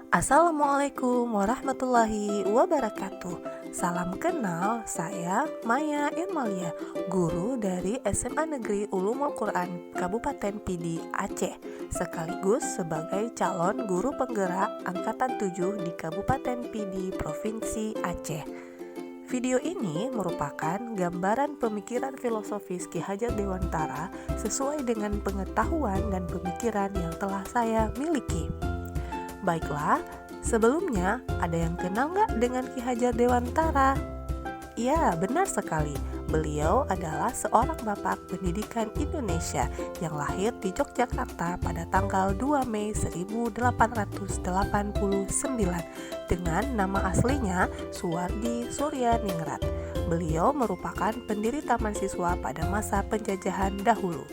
Assalamualaikum warahmatullahi wabarakatuh. Salam kenal, saya Maya Irmalia, guru dari SMA Negeri Ulumul Quran Kabupaten Pidi, Aceh, sekaligus sebagai calon guru penggerak Angkatan 7 di Kabupaten Pidi, Provinsi Aceh. Video ini merupakan gambaran pemikiran filosofis Ki Hajar Dewantara sesuai dengan pengetahuan dan pemikiran yang telah saya miliki. Baiklah, sebelumnya ada yang kenal nggak dengan Ki Hajar Dewantara? Ya, benar sekali. Beliau adalah seorang bapak pendidikan Indonesia yang lahir di Yogyakarta pada tanggal 2 Mei 1889 dengan nama aslinya Suwardi Suryaningrat. Beliau merupakan pendiri Taman Siswa pada masa penjajahan dahulu.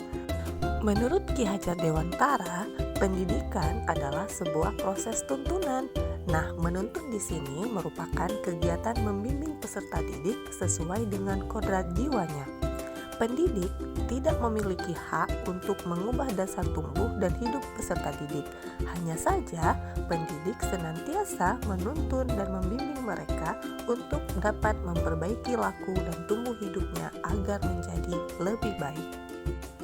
Menurut Ki Hajar Dewantara, pendidikan adalah sebuah proses tuntunan. Nah, menuntun di sini merupakan kegiatan membimbing peserta didik sesuai dengan kodrat jiwanya. Pendidik tidak memiliki hak untuk mengubah dasar tumbuh dan hidup peserta didik. Hanya saja, pendidik senantiasa menuntun dan membimbing mereka untuk dapat memperbaiki laku dan tumbuh hidupnya agar menjadi lebih baik.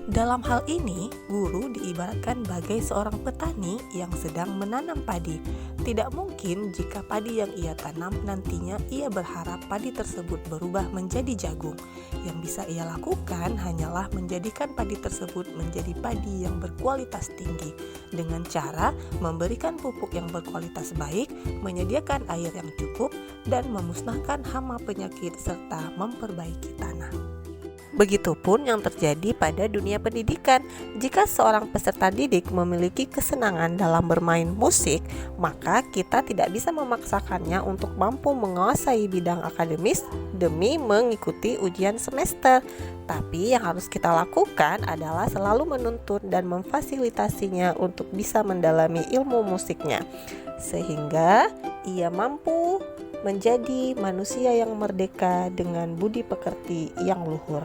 Dalam hal ini, guru diibaratkan bagai seorang petani yang sedang menanam padi. Tidak mungkin jika padi yang ia tanam nantinya ia berharap padi tersebut berubah menjadi jagung. Yang bisa ia lakukan hanyalah menjadikan padi tersebut menjadi padi yang berkualitas tinggi dengan cara memberikan pupuk yang berkualitas baik, menyediakan air yang cukup, dan memusnahkan hama penyakit serta memperbaiki tanah. Begitupun yang terjadi pada dunia pendidikan. Jika seorang peserta didik memiliki kesenangan dalam bermain musik, maka kita tidak bisa memaksakannya untuk mampu menguasai bidang akademis demi mengikuti ujian semester. Tapi yang harus kita lakukan adalah selalu menuntun dan memfasilitasinya untuk bisa mendalami ilmu musiknya, sehingga ia mampu menjadi manusia yang merdeka dengan budi pekerti yang luhur.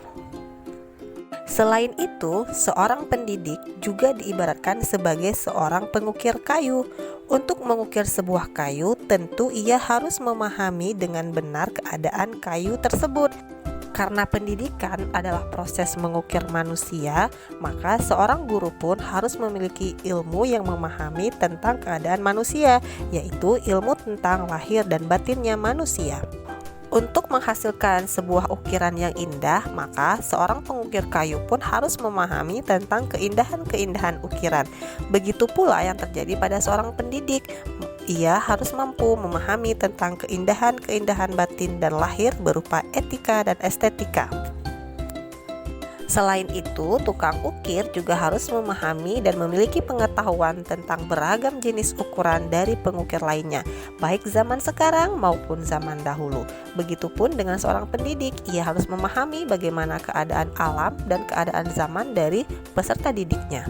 Selain itu, seorang pendidik juga diibaratkan sebagai seorang pengukir kayu. Untuk mengukir sebuah kayu, tentu ia harus memahami dengan benar keadaan kayu tersebut. Karena pendidikan adalah proses mengukir manusia, maka seorang guru pun harus memiliki ilmu yang memahami tentang keadaan manusia, yaitu ilmu tentang lahir dan batinnya manusia. Untuk menghasilkan sebuah ukiran yang indah, maka seorang pengukir kayu pun harus memahami tentang keindahan-keindahan ukiran. Begitu pula yang terjadi pada seorang pendidik. Ia harus mampu memahami tentang keindahan-keindahan batin dan lahir berupa etika dan estetika. Selain itu, tukang ukir juga harus memahami dan memiliki pengetahuan tentang beragam jenis ukuran dari pengukir lainnya, baik zaman sekarang maupun zaman dahulu. Begitupun dengan seorang pendidik, ia harus memahami bagaimana keadaan alam dan keadaan zaman dari peserta didiknya.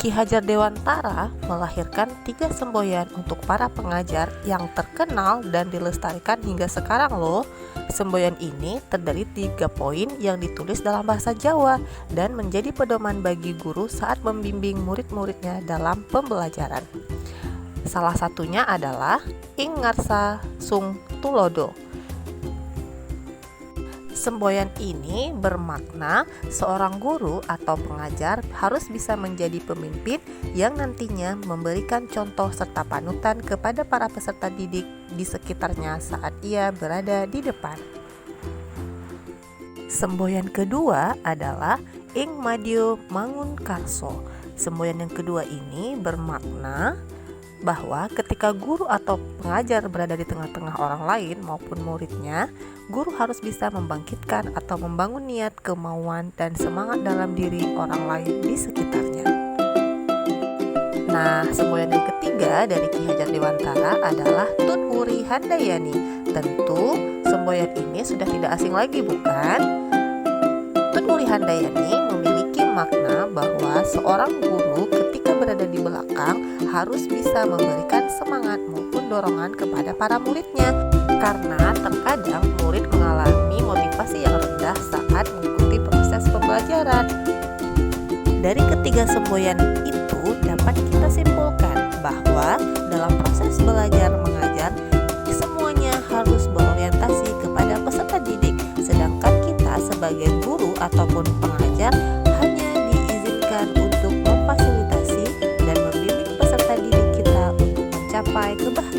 Ki Hajar Dewantara melahirkan 3 semboyan untuk para pengajar yang terkenal dan dilestarikan hingga sekarang loh. Semboyan ini terdiri 3 poin yang ditulis dalam bahasa Jawa dan menjadi pedoman bagi guru saat membimbing murid-muridnya dalam pembelajaran. Salah satunya adalah Ing Ngarsa Sung Tulodo. Semboyan ini bermakna seorang guru atau pengajar harus bisa menjadi pemimpin yang nantinya memberikan contoh serta panutan kepada para peserta didik di sekitarnya saat ia berada di depan. Semboyan kedua adalah Ing Madyo Mangun Karso. Semboyan yang kedua ini bermakna bahwa ketika guru atau pengajar berada di tengah-tengah orang lain maupun muridnya, guru harus bisa membangkitkan atau membangun niat, kemauan, dan semangat dalam diri orang lain di sekitarnya. Nah, semboyan yang ketiga dari Ki Hajar Dewantara adalah Tun Wuri Handayani. Tentu semboyan ini sudah tidak asing lagi, bukan? Tun Wuri Handayani memiliki makna bahwa seorang guru ketika berada di belakang harus bisa memberikan semangat maupun dorongan kepada para muridnya, karena terkadang murid mengalami motivasi yang rendah saat mengikuti proses pembelajaran. Dari ketiga semboyan itu dapat kita simpulkan bahwa siswa dalam proses belajar mengajar semuanya harus berorientasi kepada peserta didik, sedangkan kita sebagai guru ataupun pengajar hanya diizinkan untuk memfasilitasi dan membimbing peserta didik kita untuk mencapai kebahagiaan.